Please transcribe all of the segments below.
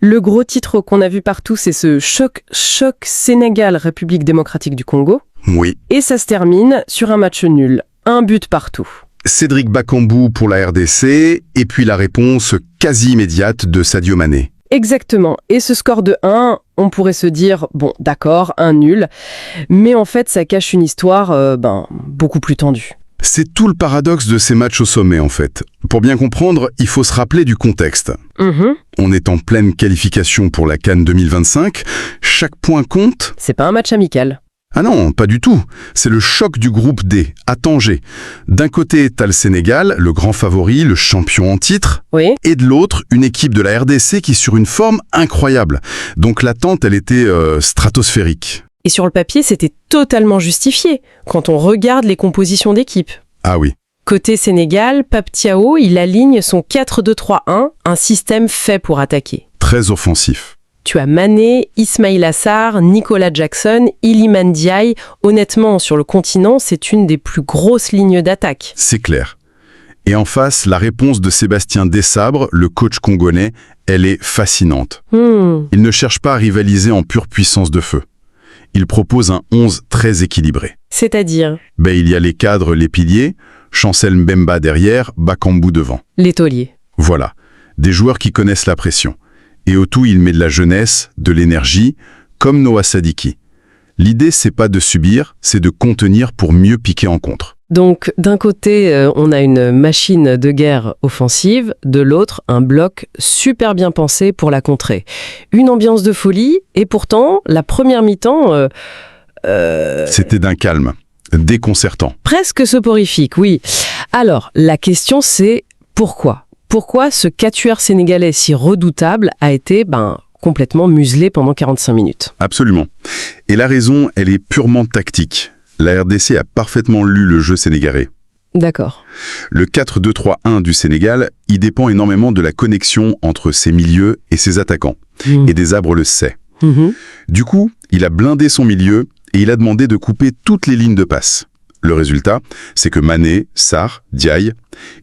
Le gros titre qu'on a vu partout, c'est ce choc Sénégal-République démocratique du Congo. Oui. Et ça se termine sur un match nul. Un but partout. Cédric Bakambu pour la RDC, et puis la réponse quasi immédiate de Sadio Mané. Exactement. Et ce score de 1, on pourrait se dire, bon, d'accord, un nul. Mais en fait, ça cache une histoire, beaucoup plus tendue. C'est tout le paradoxe de ces matchs au sommet, en fait. Pour bien comprendre, il faut se rappeler du contexte. On est en pleine qualification pour la CAN 2025. Chaque point compte. C'est pas un match amical. Ah non, pas du tout. C'est le choc du groupe D, à Tanger. D'un côté, t'as le Sénégal, le grand favori, le champion en titre. Oui. Et de l'autre, une équipe de la RDC qui est sur une forme incroyable. Donc l'attente, elle était stratosphérique. Et sur le papier, c'était totalement justifié, quand on regarde les compositions d'équipe. Ah oui. Côté Sénégal, Pape Thiaw, il aligne son 4-2-3-1, un système fait pour attaquer. Très offensif. Tu as Mané, Ismaïla Sarr, Nicolas Jackson, Iliman Ndiaye. Honnêtement, sur le continent, c'est une des plus grosses lignes d'attaque. C'est clair. Et en face, la réponse de Sébastien Desabre, le coach congolais, elle est fascinante. Il ne cherche pas à rivaliser en pure puissance de feu. Il propose un 11 très équilibré. C'est-à-dire? Il y a les cadres, les piliers, Chancel Mbemba derrière, Bakambu devant. Les tauliers. Voilà, des joueurs qui connaissent la pression. Et au tout, il met de la jeunesse, de l'énergie, comme Noah Sadiki. L'idée, c'est pas de subir, c'est de contenir pour mieux piquer en contre. Donc, d'un côté, on a une machine de guerre offensive, de l'autre, un bloc super bien pensé pour la contrer. Une ambiance de folie, et pourtant, la première mi-temps... C'était d'un calme, déconcertant. Presque soporifique, oui. Alors, la question c'est pourquoi ? Pourquoi ce quatuor sénégalais si redoutable a été complètement muselé pendant 45 minutes ? Absolument. Et la raison, elle est purement tactique. La RDC a parfaitement lu le jeu sénégalais. D'accord. Le 4-2-3-1 du Sénégal, il dépend énormément de la connexion entre ses milieux et ses attaquants. Et Desabre le sait. Du coup, il a blindé son milieu et il a demandé de couper toutes les lignes de passe. Le résultat, c'est que Mané, Sarr, Ndiaye,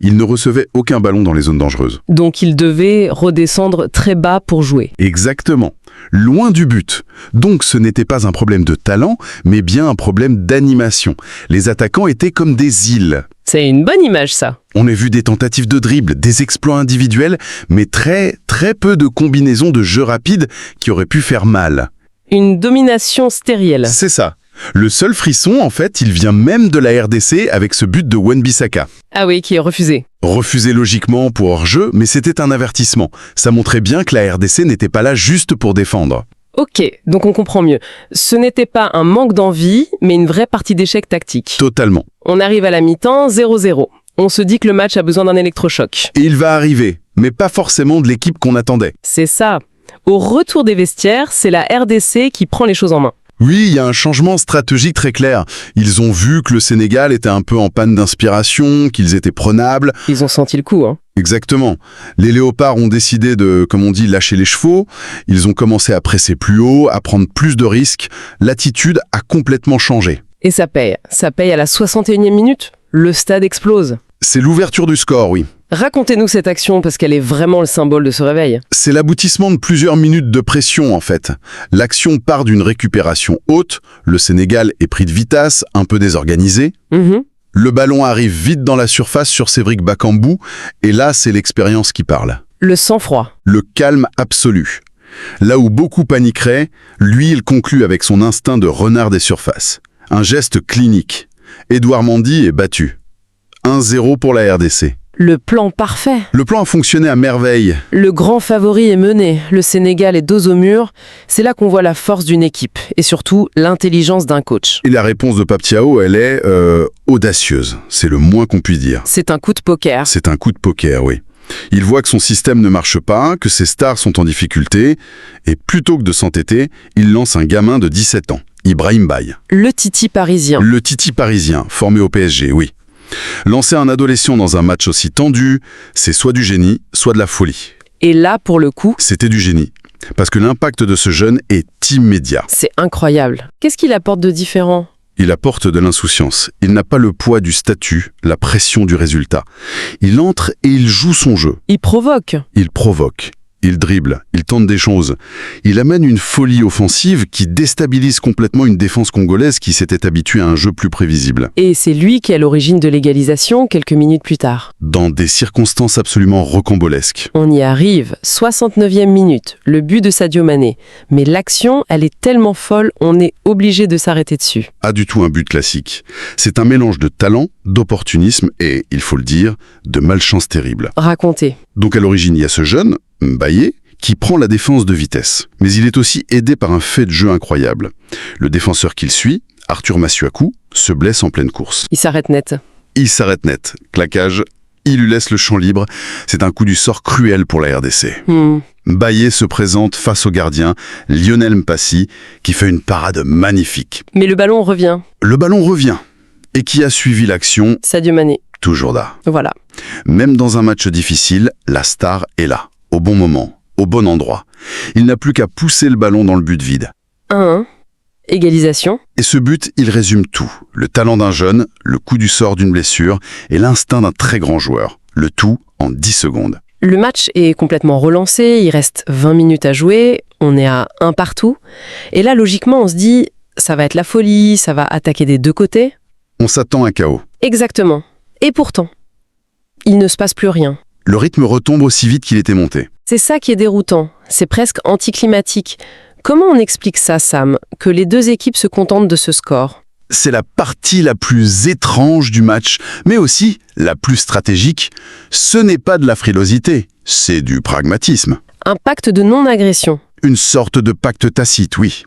ils ne recevaient aucun ballon dans les zones dangereuses. Donc ils devaient redescendre très bas pour jouer. Exactement. Loin du but. Donc ce n'était pas un problème de talent, mais bien un problème d'animation. Les attaquants étaient comme des îles. C'est une bonne image, ça. On a vu des tentatives de dribble, des exploits individuels, mais très peu de combinaisons de jeux rapides qui auraient pu faire mal. Une domination stérielle. C'est ça. Le seul frisson, en fait, il vient même de la RDC avec ce but de Wan-Bissaka. Ah oui, qui est refusé. Refusé logiquement pour hors-jeu, mais c'était un avertissement. Ça montrait bien que la RDC n'était pas là juste pour défendre. Ok, donc on comprend mieux. Ce n'était pas un manque d'envie, mais une vraie partie d'échec tactique. Totalement. On arrive à la mi-temps, 0-0. On se dit que le match a besoin d'un électrochoc. Et il va arriver, mais pas forcément de l'équipe qu'on attendait. C'est ça. Au retour des vestiaires, c'est la RDC qui prend les choses en main. Oui, il y a un changement stratégique très clair. Ils ont vu que le Sénégal était un peu en panne d'inspiration, qu'ils étaient prenables. Ils ont senti le coup, hein. Exactement. Les léopards ont décidé de, comme on dit, lâcher les chevaux. Ils ont commencé à presser plus haut, à prendre plus de risques. L'attitude a complètement changé. Et ça paye. Ça paye à la 61e minute. Le stade explose. C'est l'ouverture du score, oui. Racontez-nous cette action parce qu'elle est vraiment le symbole de ce réveil. C'est l'aboutissement de plusieurs minutes de pression, en fait. L'action part d'une récupération haute, le Sénégal est pris de vitesse, un peu désorganisé. Le ballon arrive vite dans la surface sur Cédric Bakambu, et là, c'est l'expérience qui parle. Le sang-froid. Le calme absolu. Là où beaucoup paniqueraient, lui, il conclut avec son instinct de renard des surfaces. Un geste clinique. Édouard Mendy est battu. 1-0 pour la RDC. Le plan parfait. Le plan a fonctionné à merveille. Le grand favori est mené, le Sénégal est dos au mur. C'est là qu'on voit la force d'une équipe et surtout l'intelligence d'un coach. Et la réponse de Pape Thiaw, elle est audacieuse. C'est le moins qu'on puisse dire. C'est un coup de poker. C'est un coup de poker, oui. Il voit que son système ne marche pas, que ses stars sont en difficulté, et plutôt que de s'entêter, il lance un gamin de 17 ans, Ibrahim Baye. Le Titi parisien. Le Titi parisien, formé au PSG, oui. Lancer un adolescent dans un match aussi tendu, c'est soit du génie, soit de la folie. Et là, pour le coup, c'était du génie. Parce que l'impact de ce jeune est immédiat. C'est incroyable. Qu'est-ce qu'il apporte de différent ? Il apporte de l'insouciance. Il n'a pas le poids du statut, la pression du résultat. Il entre et il joue son jeu. Il provoque. Il provoque. il dribble, il tente des choses. Il amène une folie offensive qui déstabilise complètement une défense congolaise qui s'était habituée à un jeu plus prévisible. Et c'est lui qui est à l'origine de l'égalisation quelques minutes plus tard. Dans des circonstances absolument rocambolesques. On y arrive, 69e minute, le but de Sadio Mané. Mais l'action, elle est tellement folle, on est obligé de s'arrêter dessus. Pas du tout un but classique. C'est un mélange de talent, d'opportunisme et, il faut le dire, de malchance terrible. Racontez. Donc à l'origine, il y a ce jeune, Mbaye, qui prend la défense de vitesse. Mais il est aussi aidé par un fait de jeu incroyable. Le défenseur qu'il suit, Arthur Masuaku, se blesse en pleine course. Il s'arrête net. Il s'arrête net. Claquage, il lui laisse le champ libre. C'est un coup du sort cruel pour la RDC. Mbaye se présente face au gardien, Lionel Mpassi, qui fait une parade magnifique. Mais le ballon revient. Le ballon revient. Et qui a suivi l'action? Sadio Mané. Toujours là. Voilà. Même dans un match difficile, la star est là, au bon moment, au bon endroit. Il n'a plus qu'à pousser le ballon dans le but vide. 1-1. Égalisation. Et ce but, il résume tout. Le talent d'un jeune, le coup du sort d'une blessure et l'instinct d'un très grand joueur. Le tout en 10 secondes. Le match est complètement relancé, il reste 20 minutes à jouer, on est à 1 partout. Et là, logiquement, on se dit, ça va être la folie, ça va attaquer des deux côtés. On s'attend à un chaos. Exactement. Et pourtant, il ne se passe plus rien. Le rythme retombe aussi vite qu'il était monté. C'est ça qui est déroutant, c'est presque anticlimatique. Comment on explique ça, Sam, que les deux équipes se contentent de ce score ? C'est la partie la plus étrange du match, mais aussi la plus stratégique. Ce n'est pas de la frilosité, c'est du pragmatisme. Un pacte de non-agression. Une sorte de pacte tacite, oui.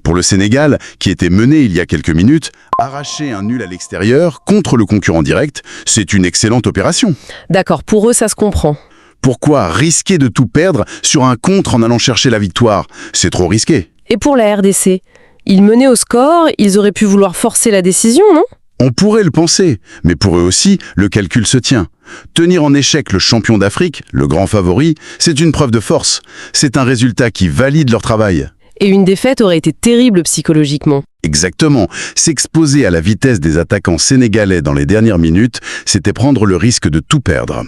Pour le Sénégal, qui était mené il y a quelques minutes, arracher un nul à l'extérieur contre le concurrent direct, c'est une excellente opération. D'accord, pour eux, ça se comprend. Pourquoi risquer de tout perdre sur un contre en allant chercher la victoire? C'est trop risqué. Et pour la RDC, ils menaient au score, ils auraient pu vouloir forcer la décision, non ? On pourrait le penser, mais pour eux aussi, le calcul se tient. Tenir en échec le champion d'Afrique, le grand favori, c'est une preuve de force. C'est un résultat qui valide leur travail. Et une défaite aurait été terrible psychologiquement. Exactement. S'exposer à la vitesse des attaquants sénégalais dans les dernières minutes, c'était prendre le risque de tout perdre.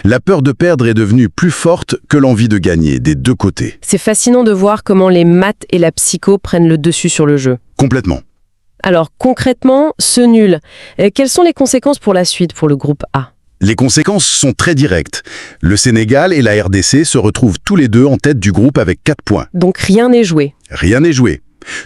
La peur de perdre est devenue plus forte que l'envie de gagner des deux côtés. C'est fascinant de voir comment les maths et la psycho prennent le dessus sur le jeu. Complètement. Alors concrètement, ce nul, quelles sont les conséquences pour la suite pour le groupe A ? Les conséquences sont très directes. Le Sénégal et la RDC se retrouvent tous les deux en tête du groupe avec 4 points. Donc rien n'est joué. Rien n'est joué.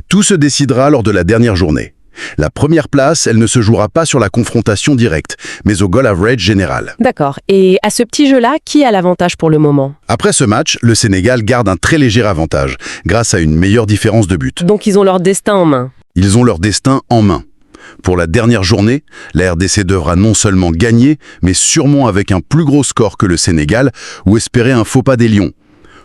Tout se décidera lors de la dernière journée. La première place, elle ne se jouera pas sur la confrontation directe, mais au goal average général. D'accord. Et à ce petit jeu-là, qui a l'avantage pour le moment ? Après ce match, le Sénégal garde un très léger avantage, grâce à une meilleure différence de but. Donc ils ont leur destin en main. Ils ont leur destin en main. Pour la dernière journée, la RDC devra non seulement gagner, mais sûrement avec un plus gros score que le Sénégal, ou espérer un faux pas des Lions.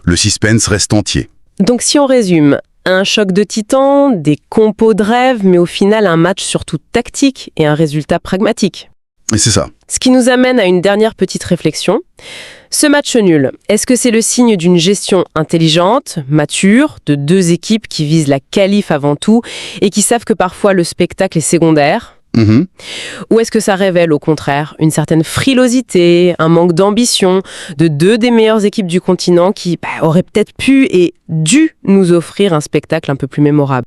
Le suspense reste entier. Donc si on résume, un choc de titans, des compos de rêve, mais au final un match surtout tactique et un résultat pragmatique. Et c'est ça. Ce qui nous amène à une dernière petite réflexion. Ce match nul, est-ce que c'est le signe d'une gestion intelligente, mature, de deux équipes qui visent la qualif avant tout et qui savent que parfois le spectacle est secondaire ? Ou est-ce que ça révèle au contraire une certaine frilosité, un manque d'ambition de deux des meilleures équipes du continent qui auraient peut-être pu et dû nous offrir un spectacle un peu plus mémorable ?